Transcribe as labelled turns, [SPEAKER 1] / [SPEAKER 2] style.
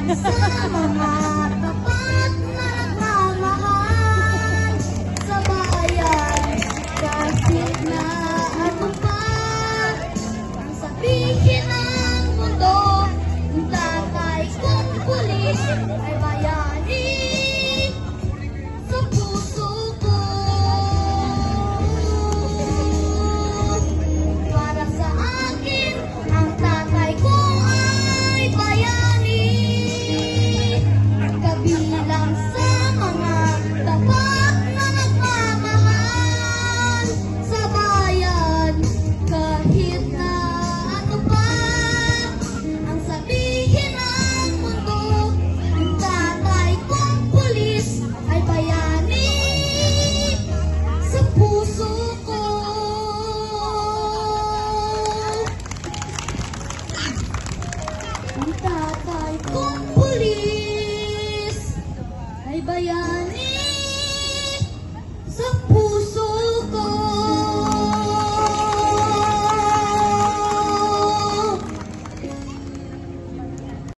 [SPEAKER 1] sa mga tapat na nagmamahal sa bayan. Kahit na ano pa ang sabihin ng mundo, ang tatay kong pulis ay bayani sa puso ko. Para sa akin, ang tatay ko ay bayani, kabilang sa mga tapat na nagmamahal sa bayan. Kahit na ano pa ang sabihin ng mundo, ang tatay kong pulis ay bayani sa puso ko. Ang tatay kong pulis ay bayani